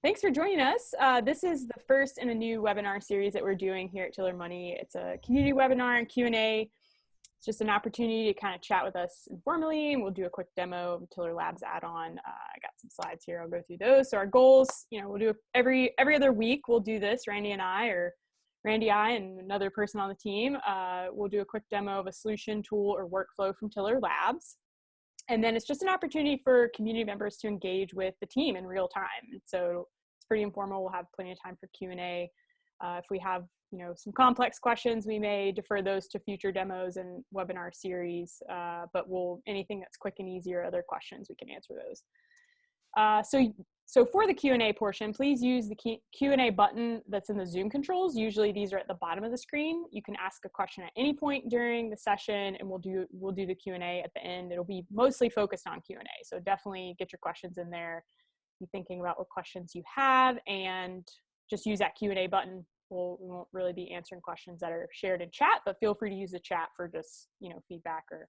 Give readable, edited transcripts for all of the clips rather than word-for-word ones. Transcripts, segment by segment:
Thanks for joining us. This is the first in a new webinar series that we're doing here at Tiller Money. It's a community webinar and Q&A. It's just an opportunity to kind of chat with us informally, and we'll do a quick demo of Tiller Labs add-on. I got some slides here. I'll go through those. So our goals, we'll do every other week. We'll do this, Randy and I, or Randy, I, and another person on the team. We'll do a quick demo of a solution, tool, or workflow from Tiller Labs. And then it's just an opportunity for community members to engage with the team in real time. And so it's pretty informal. We'll have plenty of time for Q&A. If we have, some complex questions, we may defer those to future demos and webinar series. But anything that's quick and easy or other questions, we can answer those. So for the Q&A portion, please use the Q&A button that's in the Zoom controls. Usually these are at the bottom of the screen. You can ask a question at any point during the session, and we'll do the Q&A at the end. It'll be mostly focused on Q&A, so definitely get your questions in there. Be thinking about what questions you have, and just use that Q&A button. We won't really be answering questions that are shared in chat, but feel free to use the chat for just feedback or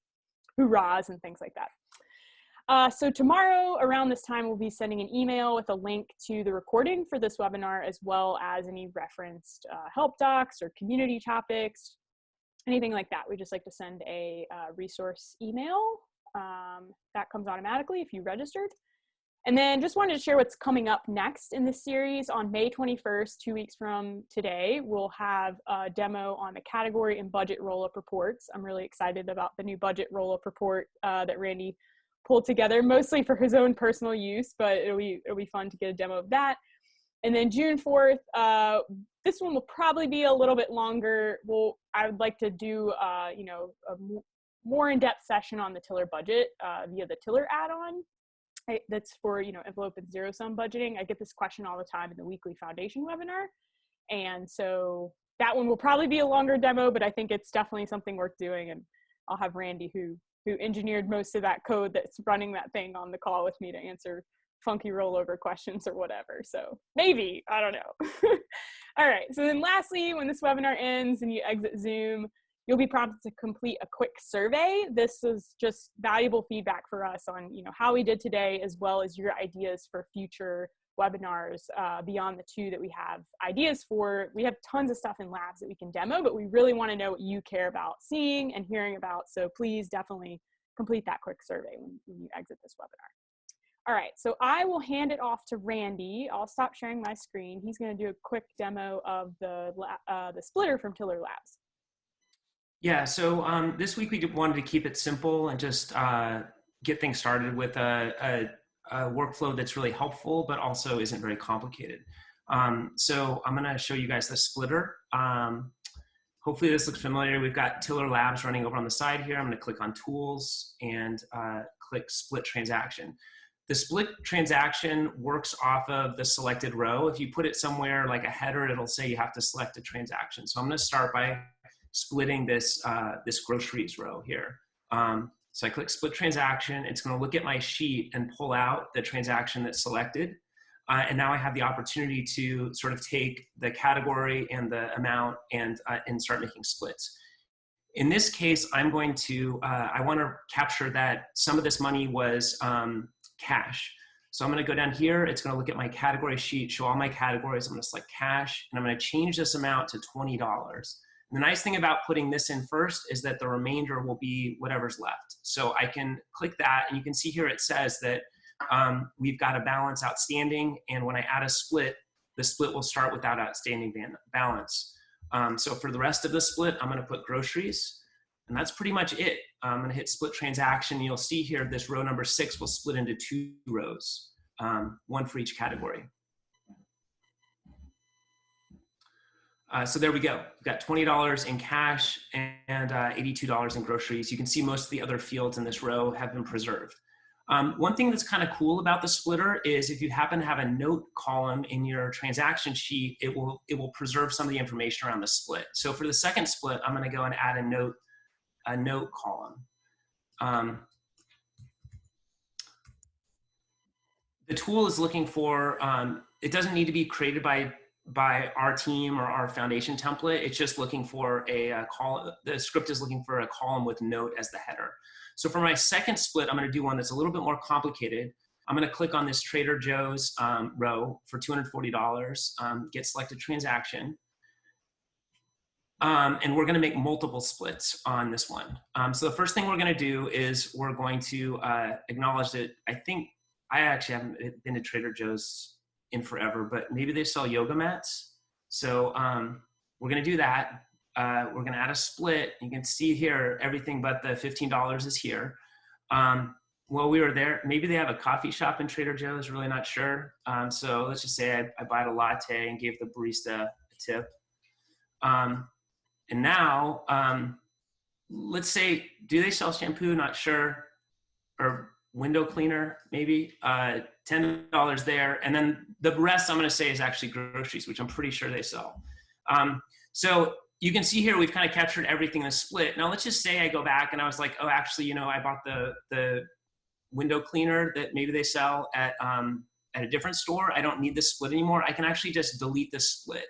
hoorahs and things like that. So tomorrow around this time, we'll be sending an email with a link to the recording for this webinar, as well as any referenced help docs or community topics, anything like that. We just like to send a resource email that comes automatically if you registered. And then just wanted to share what's coming up next in this series. On May 21st, 2 weeks from today, we'll have a demo on the category and budget roll-up reports. I'm really excited about the new budget roll-up report that Randy pulled together, mostly for his own personal use, but it'll be fun to get a demo of that. And then June 4th, this one will probably be a little bit longer. I would like to do a more in-depth session on the Tiller budget via the Tiller add-on. That's for envelope and zero sum budgeting. I get this question all the time in the weekly foundation webinar, and so that one will probably be a longer demo, but I think it's definitely something worth doing. And I'll have Randy, who engineered most of that code that's running that thing, on the call with me to answer funky rollover questions or whatever. So maybe, I don't know. All right, so then lastly, when this webinar ends and you exit Zoom, you'll be prompted to complete a quick survey. This is just valuable feedback for us on how we did today, as well as your ideas for future webinars beyond the two that we have ideas for. We have tons of stuff in labs that we can demo, but we really want to know what you care about seeing and hearing about. So please definitely complete that quick survey when you exit this webinar. All right, so I will hand it off to Randy. I'll stop sharing my screen. He's going to do a quick demo of the splitter from Tiller Labs. Yeah, so this week we wanted to keep it simple and just get things started with a workflow that's really helpful, but also isn't very complicated. So I'm going to show you guys the splitter. Hopefully this looks familiar. We've got Tiller Labs running over on the side here. I'm going to click on Tools and click Split Transaction. The split transaction works off of the selected row. If you put it somewhere like a header, it'll say you have to select a transaction. So I'm going to start by splitting this groceries row here. So I click split transaction. It's going to look at my sheet and pull out the transaction that's selected. And now I have the opportunity to sort of take the category and the amount and start making splits. In this case, I'm going to, I want to capture that some of this money was cash. So I'm going to go down here. It's going to look at my category sheet, show all my categories. I'm going to select cash, and I'm going to change this amount to $20. The nice thing about putting this in first is that the remainder will be whatever's left. So I can click that, and you can see here it says that we've got a balance outstanding, and when I add a split, the split will start without outstanding balance. So for the rest of the split, I'm going to put groceries, and that's pretty much it. I'm going to hit split transaction. You'll see here this row number 6 will split into 2 rows, one for each category. So there we go. We've got $20 in cash and $82 in groceries. You can see most of the other fields in this row have been preserved. One thing that's kind of cool about the splitter is if you happen to have a note column in your transaction sheet, it will preserve some of the information around the split. So for the second split, I'm going to go and add a note column. The tool is looking for, it doesn't need to be created by our team or our foundation template. It's just looking for a column. The script is looking for a column with note as the header. So for my second split, I'm going to do one that's a little bit more complicated. I'm going to click on this Trader Joe's row for $240, get selected transaction. And we're going to make multiple splits on this one. So the first thing we're going to do is we're going to acknowledge that I actually haven't been to Trader Joe's in forever, but maybe they sell yoga mats. So we're going to do that. We're going to add a split. You can see here, everything but the $15 is here. While we were there, maybe they have a coffee shop in Trader Joe's, really not sure. So let's just say I bought a latte and gave the barista a tip. And now, let's say, do they sell shampoo? Not sure. Or window cleaner, maybe. $10 there. And then the rest I'm going to say is actually groceries, which I'm pretty sure they sell. So you can see here, we've kind of captured everything in a split. Now, let's just say I go back and I was like, oh, actually, I bought the window cleaner that maybe they sell at a different store. I don't need this split anymore. I can actually just delete this split.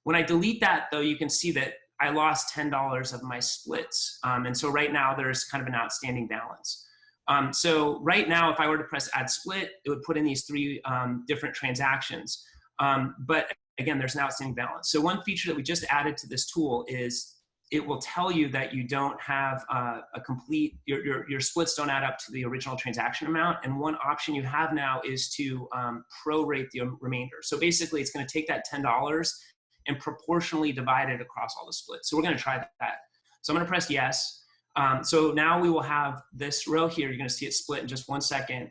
When I delete that, though, you can see that I lost $10 of my splits. And so right now there's kind of an outstanding balance. So right now, if I were to press add split, it would put in these three different transactions. But again, there's an outstanding balance. So one feature that we just added to this tool is it will tell you that you don't have a complete, your splits don't add up to the original transaction amount. And one option you have now is to prorate the remainder. So basically it's going to take that $10 and proportionally divide it across all the splits. So we're going to try that. So I'm going to press yes. So now we will have this row here. You're going to see it split in just 1 second.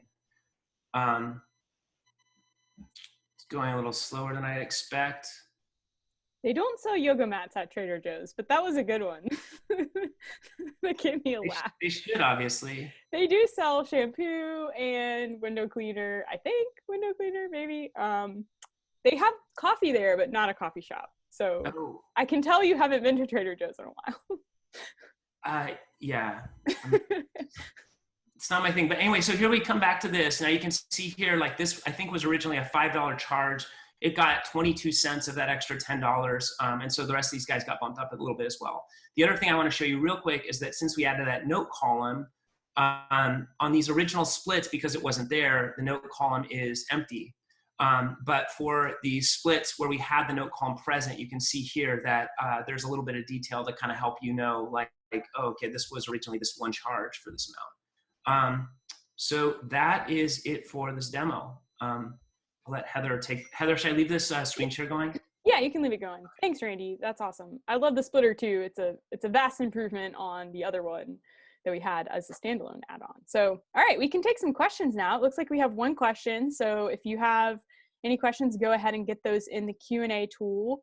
It's going a little slower than I expect. They don't sell yoga mats at Trader Joe's, but that was a good one. That gave me a laugh. They should, obviously. They do sell shampoo and window cleaner. I think window cleaner, maybe. They have coffee there, but not a coffee shop. So I can tell you haven't been to Trader Joe's in a while. Yeah. It's not my thing. But anyway, so here we come back to this. Now you can see here, like this, I think was originally a $5 charge. It got 22 cents of that extra $10. And so the rest of these guys got bumped up a little bit as well. The other thing I want to show you real quick is that since we added that note column, on these original splits, because it wasn't there, the note column is empty. But for the splits where we had the note column present, you can see here that there's a little bit of detail to kind of help you know, like oh, okay, this was originally this one charge for this amount. So that is it for this demo. I'll let Heather take, Heather, should I leave this screen share going? Yeah, you can leave it going. Thanks, Randy. That's awesome. I love the splitter too. It's a vast improvement on the other one that we had as a standalone add-on. So, all right, we can take some questions now. It looks like we have one question. So if you have any questions, go ahead and get those in the Q&A tool.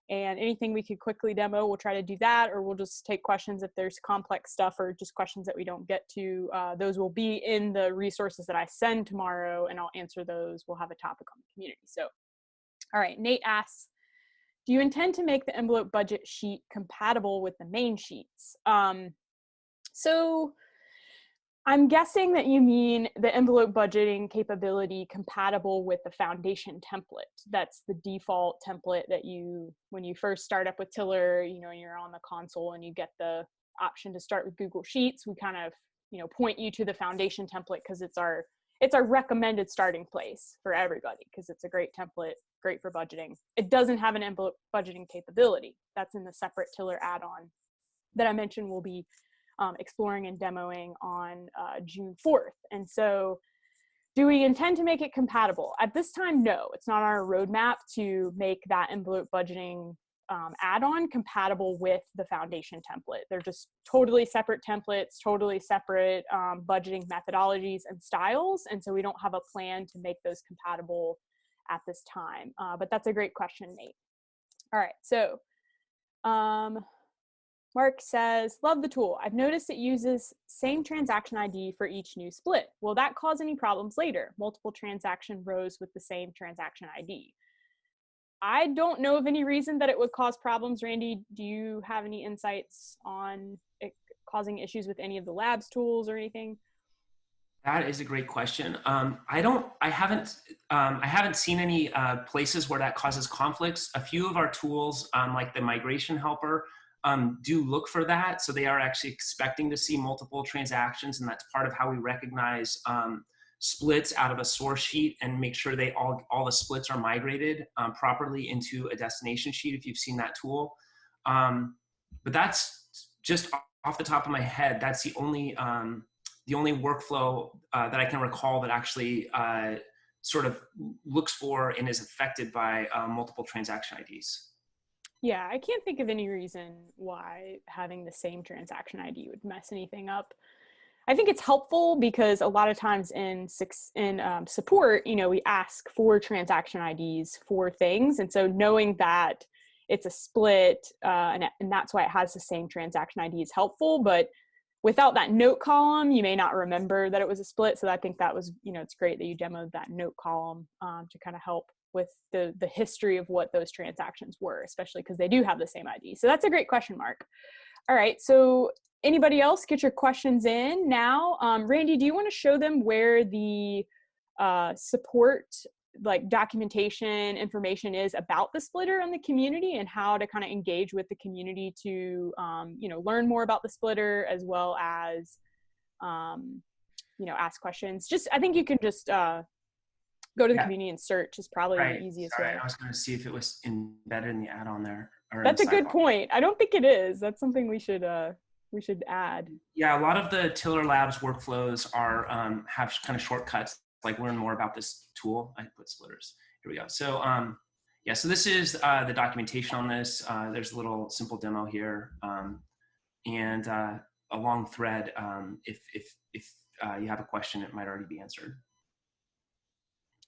And anything we could quickly demo, we'll try to do that, or we'll just take questions if there's complex stuff or just questions that we don't get to. Those will be in the resources that I send tomorrow, and I'll answer those. We'll have a topic on the community. So, all right, Nate asks, do you intend to make the envelope budget sheet compatible with the main sheets? So I'm guessing that you mean the envelope budgeting capability compatible with the foundation template. That's the default template that you, when you first start up with Tiller, you're on the console and you get the option to start with Google Sheets. We kind of, point you to the foundation template because it's our recommended starting place for everybody because it's a great template, great for budgeting. It doesn't have an envelope budgeting capability. That's in the separate Tiller add-on that I mentioned we'll be exploring and demoing on June 4th. And so do we intend to make it compatible? At this time, no. It's not our roadmap to make that envelope budgeting add-on compatible with the foundation template. They're just totally separate templates, totally separate budgeting methodologies and styles. And so we don't have a plan to make those compatible at this time. But that's a great question, Nate. All right, so Mark says, love the tool. I've noticed it uses same transaction ID for each new split. Will that cause any problems later? Multiple transaction rows with the same transaction ID. I don't know of any reason that it would cause problems. Randy, do you have any insights on it causing issues with any of the labs tools or anything? That is a great question. I haven't seen any places where that causes conflicts. A few of our tools, like the migration helper, do look for that. So they are actually expecting to see multiple transactions, and that's part of how we recognize splits out of a source sheet and make sure all the splits are migrated properly into a destination sheet if you've seen that tool. But that's just off the top of my head. That's the only workflow that I can recall that actually sort of looks for and is affected by multiple transaction IDs. Yeah, I can't think of any reason why having the same transaction ID would mess anything up. I think it's helpful because a lot of times in support, we ask for transaction IDs for things. And so knowing that it's a split and that's why it has the same transaction ID is helpful. But without that note column, you may not remember that it was a split. So I think that was, it's great that you demoed that note column to kind of help with the history of what those transactions were, especially because they do have the same ID. So that's a great question, Mark. All right, so anybody else get your questions in now? Randy, do you want to show them where the support, like documentation information is about the splitter on the community and how to kind of engage with the community to, learn more about the splitter as well as, ask questions? I think you can just go to the community and search is probably the easiest way. I was going to see if it was embedded in the add-on there. That's a good point. I don't think it is. That's something we should add. Yeah, a lot of the Tiller Labs workflows are have kind of shortcuts, like learn more about this tool. I put splitters. Here we go. So so this is the documentation on this. There's a little simple demo here, and a long thread. If you have a question, it might already be answered.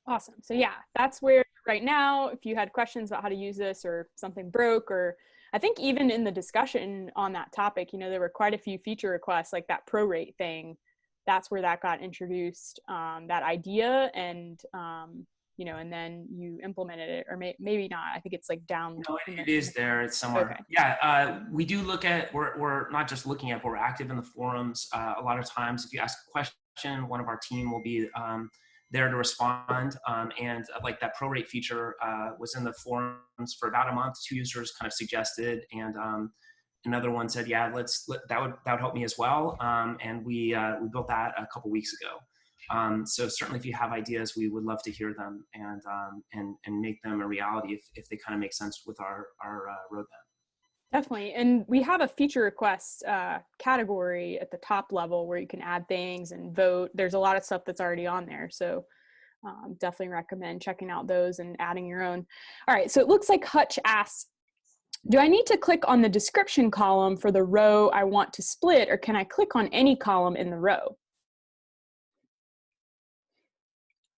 Awesome. So yeah, that's where right now, if you had questions about how to use this or something broke, or I think even in the discussion on that topic, there were quite a few feature requests, like that prorate thing. That's where that got introduced, that idea, and and then you implemented it, or maybe not. I think it's like down. No, it is there. It's somewhere. Okay. Yeah, we do look at. We're not just looking at, but we're active in the forums. A lot of times, if you ask a question, one of our team will be there to respond, and like that prorate feature was in the forums for about a month. 2 users kind of suggested, and another one said, "Yeah, that would help me as well." And we built that a couple weeks ago. So certainly, if you have ideas, we would love to hear them and make them a reality if they kind of make sense with our roadmap. Definitely. And we have a feature request category at the top level where you can add things and vote. There's a lot of stuff that's already on there. So definitely recommend checking out those and adding your own. All right. So it looks like Hutch asks, do I need to click on the description column for the row I want to split, or can I click on any column in the row?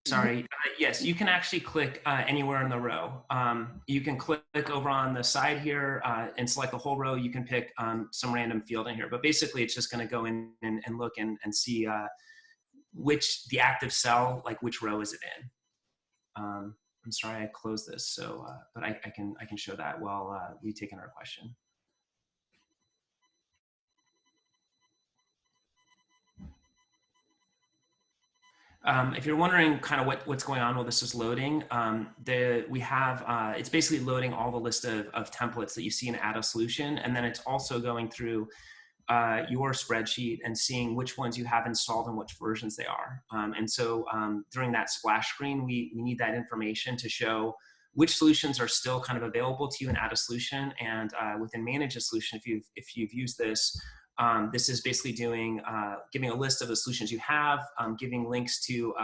Sorry. Yes, you can actually click anywhere in the row. You can click over on the side here and select the whole row. You can pick some random field in here, but basically it's just going to go in and look and see which the active cell, like which row is it in. I'm sorry I closed this, so but I can show that while we take another question. If you're wondering kind of what's going on while this is loading, we have, it's basically loading all the list of templates that you see in Add a Solution, and then it's also going through your spreadsheet and seeing which ones you have installed and which versions they are. And so during that splash screen, we need that information to show which solutions are still kind of available to you in Add a Solution, and within Manage a Solution, if you've used this, this is basically doing giving a list of the solutions you have, giving links to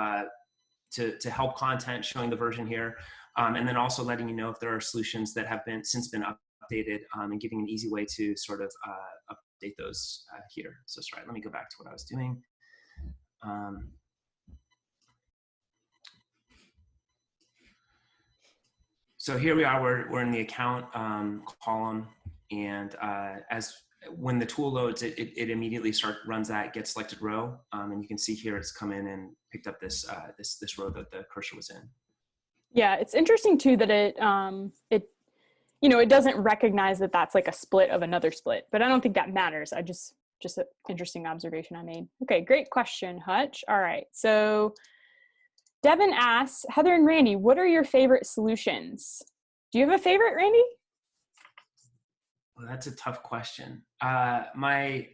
help content, showing the version here, and then also letting you know if there are solutions that have since been updated, and giving an easy way to sort of update those here. So sorry, let me go back to what I was doing. So here we are. We're in the account column, and when the tool loads, it immediately runs that get selected row, and you can see here it's come in and picked up this row that the cursor was in. Yeah, it's interesting too that it doesn't recognize that that's like a split of another split, but I don't think that matters. Just an interesting observation I made. Okay, great question, Hutch. All right, so Devin asks, Heather and Randy, what are your favorite solutions? Do you have a favorite, Randy? Well, that's a tough question. My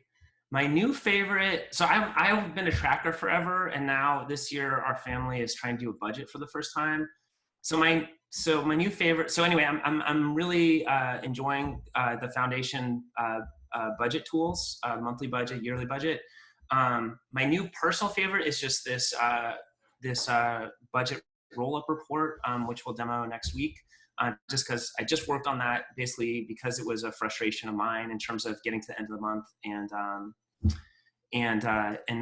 My new favorite, so I've been a tracker forever, and now this year our family is trying to do a budget for the first time. So my new favorite. So anyway, I'm really enjoying the foundation budget tools, monthly budget, yearly budget. My new personal favorite is just this budget roll up report, which we'll demo next week. Just because I just worked on that basically because it was a frustration of mine in terms of getting to the end of the month and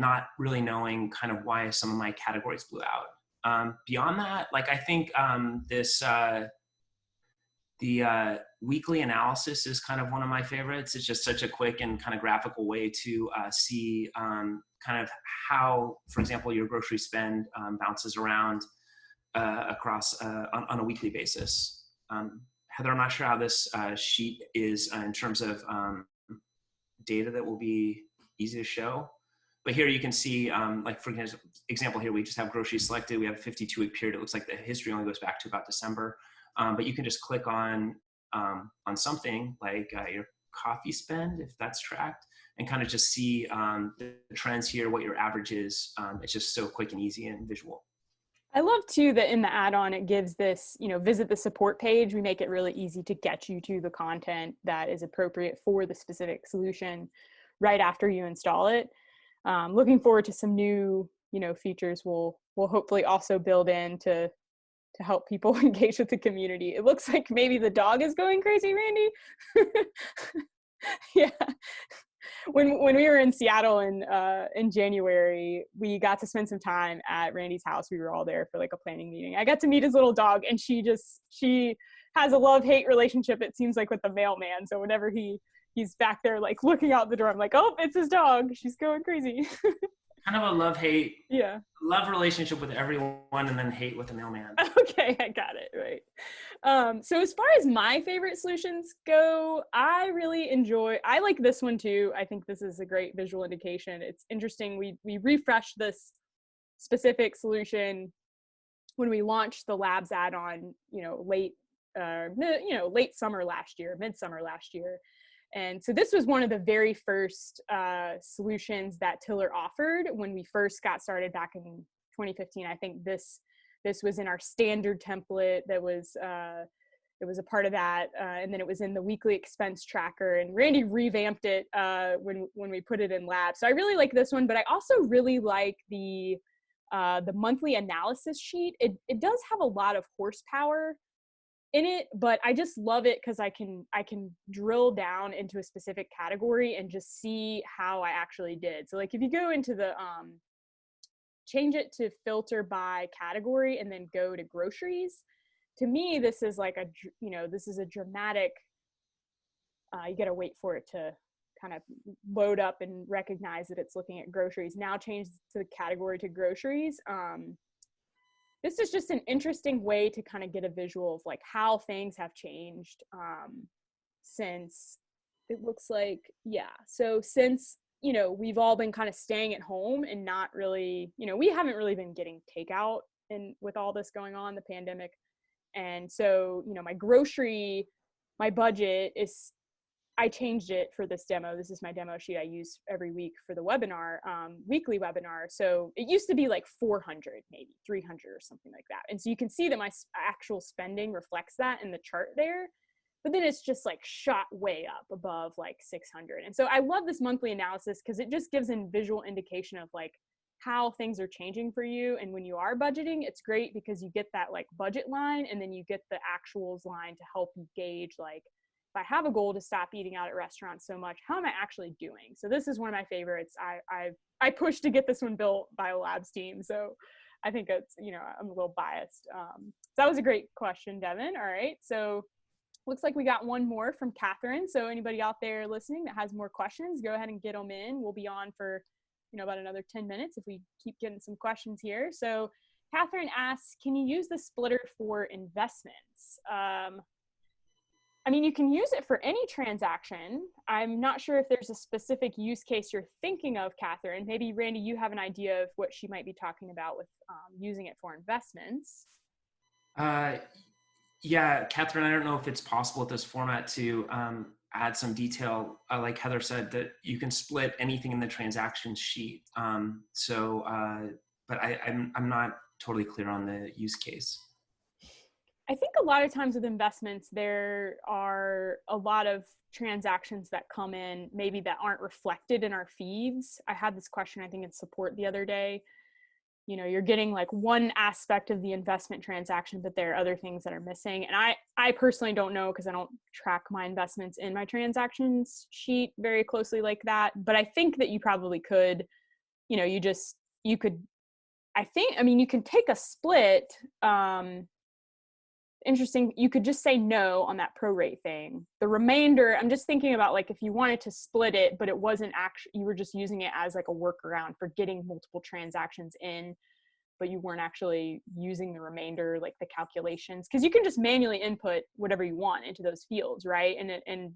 not really knowing kind of why some of my categories blew out. Beyond that, like I think the weekly analysis is kind of one of my favorites. It's just such a quick and kind of graphical way to see kind of how, for example, your grocery spend bounces around across on a weekly basis. Heather, I'm not sure how this sheet is in terms of data that will be easy to show. But here you can see, like for example, here we just have groceries selected. We have a 52-week period. It looks like the history only goes back to about December. But you can just click on something like your coffee spend, if that's tracked, and kind of just see the trends here, what your average is. It's just so quick and easy and visual. I love too that in the add-on it gives this, visit the support page. We make it really easy to get you to the content that is appropriate for the specific solution right after you install it. Looking forward to some new, features we'll hopefully also build in to help people engage with the community. It looks like maybe the dog is going crazy, Randy. Yeah. When we were in Seattle in January, we got to spend some time at Randy's house. We were all there for like a planning meeting. I got to meet his little dog, and she has a love-hate relationship, it seems like, with the mailman. So whenever he's back there like looking out the door, I'm like, oh, it's his dog. She's going crazy. Kind of a love-hate, yeah, love relationship with everyone, and then hate with the mailman. Okay, I got it right. So as far as my favorite solutions go, I like this one too. I think this is a great visual indication. It's interesting. We refreshed this specific solution when we launched the Labs add-on, late summer last year, midsummer last year. And so this was one of the very first solutions that Tiller offered when we first got started back in 2015. I think this was in our standard template that was it was a part of that, and then it was in the weekly expense tracker, and Randy revamped it when we put it in Lab. So I really like this one, but I also really like the monthly analysis sheet. It does have a lot of horsepower in it, but I just love it because I can drill down into a specific category and just see how I actually did. So like if you go into the change it to filter by category and then go to groceries, to me this is like this is a dramatic, you gotta wait for it to kind of load up and recognize that it's looking at groceries. Now change to the category to groceries. This is just an interesting way to kind of get a visual of like how things have changed since it looks like, so since, we've all been kind of staying at home and not really, we haven't really been getting takeout and with all this going on, the pandemic. And so, my budget is, I changed it for this demo. This is my demo sheet I use every week for the webinar, weekly webinar. So it used to be like 400, maybe 300 or something like that. And so you can see that my actual spending reflects that in the chart there, but then it's just like shot way up above like 600. And so I love this monthly analysis because it just gives a visual indication of like how things are changing for you. And when you are budgeting, it's great because you get that like budget line, and then you get the actuals line to help you gauge like, if I have a goal to stop eating out at restaurants so much, how am I actually doing? So this is one of my favorites. I pushed to get this one built by a Labs team. So I think it's, I'm a little biased. So that was a great question, Devin. All right. So looks like we got one more from Catherine. So anybody out there listening that has more questions, go ahead and get them in. We'll be on for, about another 10 minutes if we keep getting some questions here. So Catherine asks, can you use the splitter for investments? You can use it for any transaction. I'm not sure if there's a specific use case you're thinking of, Catherine. Maybe, Randy, you have an idea of what she might be talking about with using it for investments. Yeah, Catherine, I don't know if it's possible with this format to add some detail, like Heather said, that you can split anything in the transaction sheet. But I'm not totally clear on the use case. I think a lot of times with investments, there are a lot of transactions that come in maybe that aren't reflected in our feeds. I had this question, I think, in support the other day. You know, you're getting like one aspect of the investment transaction, but there are other things that are missing. And I personally don't know, because I don't track my investments in my transactions sheet very closely like that. But I think that you probably could, you know, you could, I think, I mean, you can take a split. Interesting, you could just say no on that prorate thing. The remainder, I'm just thinking about like if you wanted to split it, but it wasn't actually, you were just using it as like a workaround for getting multiple transactions in, but you weren't actually using the remainder, like the calculations, because you can just manually input whatever you want into those fields, right? And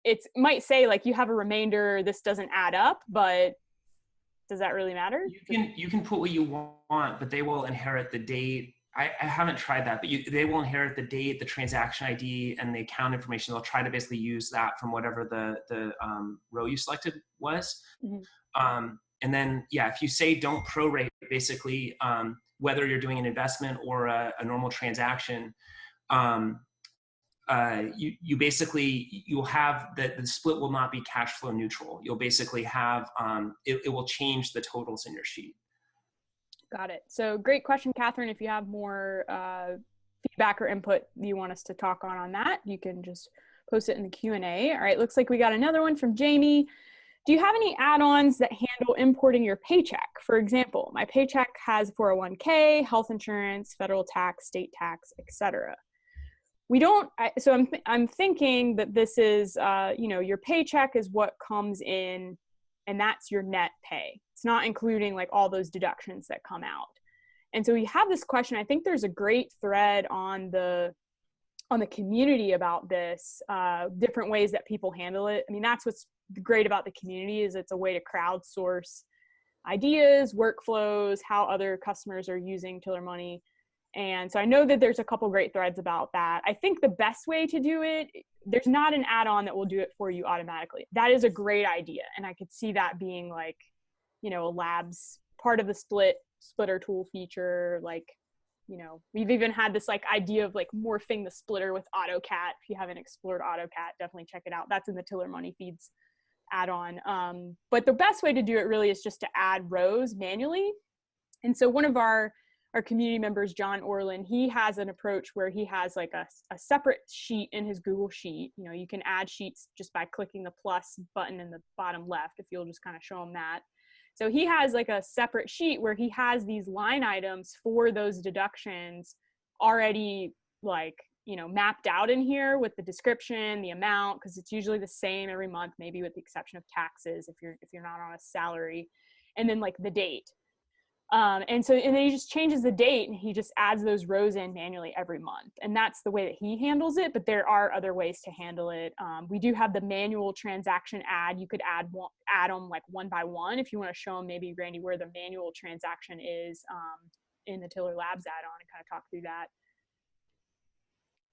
it might say like you have a remainder, this doesn't add up, but does that really matter? You can put what you want, but they will inherit the date. I haven't tried that, but they will inherit the date, the transaction ID, and the account information. They'll try to basically use that from whatever the row you selected was. Mm-hmm. And then, yeah, if you say don't prorate, basically, whether you're doing an investment or a normal transaction, you basically, you'll have the split will not be cash flow neutral. You'll basically have, it will change the totals in your sheet. Got it. So great question, Catherine. If you have more feedback or input you want us to talk on that, you can just post it in the Q&A. All right, looks like we got another one from Jamie. Do you have any add-ons that handle importing your paycheck? For example, my paycheck has 401k, health insurance, federal tax, state tax, etc. We don't, so I'm thinking that this is, you know, your paycheck is what comes in, and that's your net pay. It's not including like all those deductions that come out. And so we have this question. I think there's a great thread on the community about this, different ways that people handle it. I mean, that's what's great about the community, is it's a way to crowdsource ideas, workflows, how other customers are using Tiller Money. And so I know that there's a couple great threads about that. I think the best way to do it, there's not an add-on that will do it for you automatically. That is a great idea. And I could see that being like, you know, a labs part of the splitter tool feature. Like, you know, we've even had this like idea of like morphing the splitter with AutoCAD. If you haven't explored AutoCAD, definitely check it out. That's in the Tiller Money Feeds add-on. But the best way to do it really is just to add rows manually. And so one of our community members, John Orland, he has an approach where he has like a separate sheet in his Google Sheet. You know, you can add sheets just by clicking the plus button in the bottom left, if you'll just kind of show him that. So he has like a separate sheet where he has these line items for those deductions already like, you know, mapped out in here with the description, the amount, because it's usually the same every month, maybe with the exception of taxes if you're not on a salary, and then like the date. And then he just changes the date and he just adds those rows in manually every month. And that's the way that he handles it, but there are other ways to handle it. We do have the manual transaction add. You could add them like one by one if you want to show them maybe, Randy, where the manual transaction is in the Tiller Labs add-on, and kind of talk through that.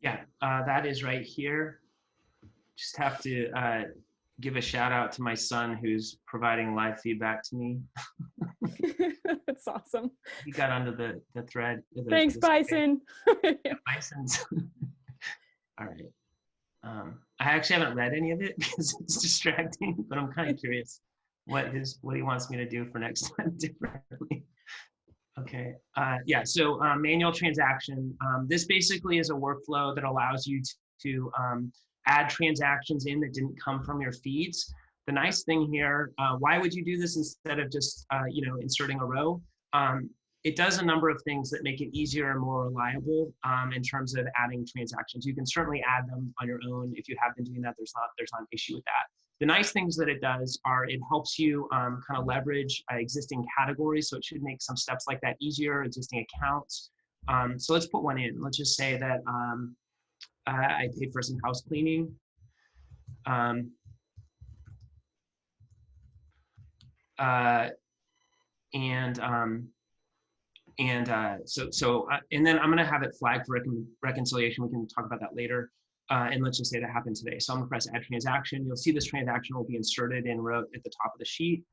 Yeah, that is right here. Just have to give a shout out to my son who's providing live feedback to me. That's awesome. He got onto the thread. Thanks, Bison. Yeah, Bison's. All right. I actually haven't read any of it because it's distracting, but I'm kind of curious what he wants me to do for next time differently. Okay. Yeah. So manual transaction. This basically is a workflow that allows you to add transactions in that didn't come from your feeds. The nice thing here, why would you do this instead of just you know, inserting a row? It does a number of things that make it easier and more reliable in terms of adding transactions. You can certainly add them on your own. If you have been doing that, there's not an issue with that. The nice things that it does are it helps you kind of leverage existing categories. So it should make some steps like that easier, existing accounts. So let's put one in. Let's just say that I paid for some house cleaning. And then I'm going to have it flagged for reconciliation. We can talk about that later. And let's just say that happened today. So I'm gonna press add transaction. You'll see this transaction will be inserted in row at the top of the sheet,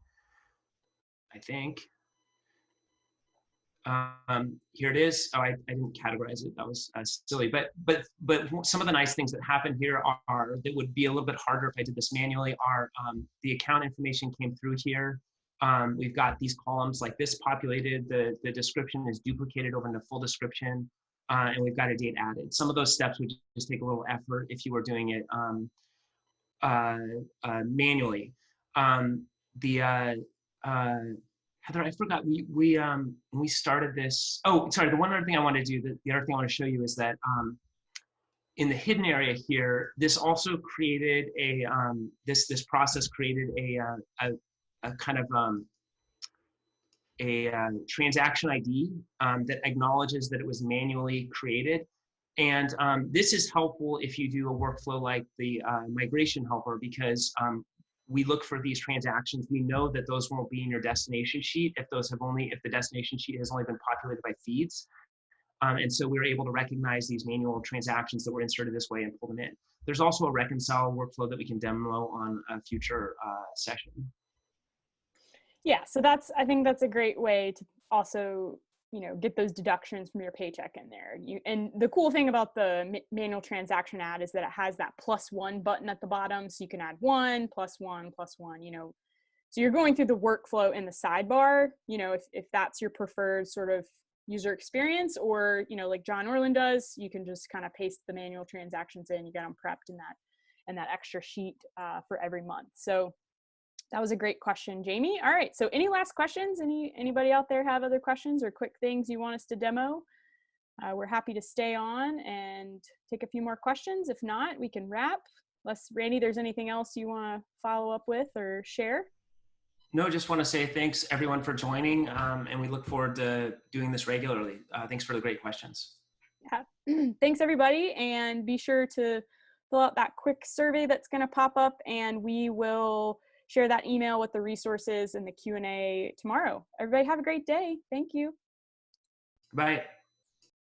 I think. Here it is. Oh, I didn't categorize it. That was silly. But some of the nice things that happen here are that would be a little bit harder if I did this manually. Are the account information came through here. We've got these columns like this populated. The description is duplicated over into full description, and we've got a date added. Some of those steps would just take a little effort if you were doing it manually. Heather, I forgot, when we started this, oh, sorry, the one other thing I want to do, the other thing I want to show you is that in the hidden area here, this also created a, this process created a kind of a transaction ID that acknowledges that it was manually created. And this is helpful if you do a workflow like the migration helper, because we look for these transactions. We know that those won't be in your destination sheet if the destination sheet has only been populated by feeds. And so we were able to recognize these manual transactions that were inserted this way and pull them in. There's also a reconcile workflow that we can demo on a future session. Yeah, so I think that's a great way to also, get those deductions from your paycheck in there. And the cool thing about the manual transaction add is that it has that +1 button at the bottom, so you can add 1 + 1 + 1. So you're going through the workflow in the sidebar. If that's your preferred sort of user experience, or like John Orland does, you can just kind of paste the manual transactions in. You get them prepped in that extra sheet for every month. So that was a great question, Jamie. All right, so any last questions? Anybody out there have other questions or quick things you want us to demo? We're happy to stay on and take a few more questions. If not, we can wrap. Unless, Randy, there's anything else you want to follow up with or share? No, just want to say thanks everyone for joining, and we look forward to doing this regularly. Thanks for the great questions. Yeah, thanks everybody, and be sure to fill out that quick survey that's going to pop up, and we will share that email with the resources and the Q&A tomorrow. Everybody have a great day. Thank you. Bye.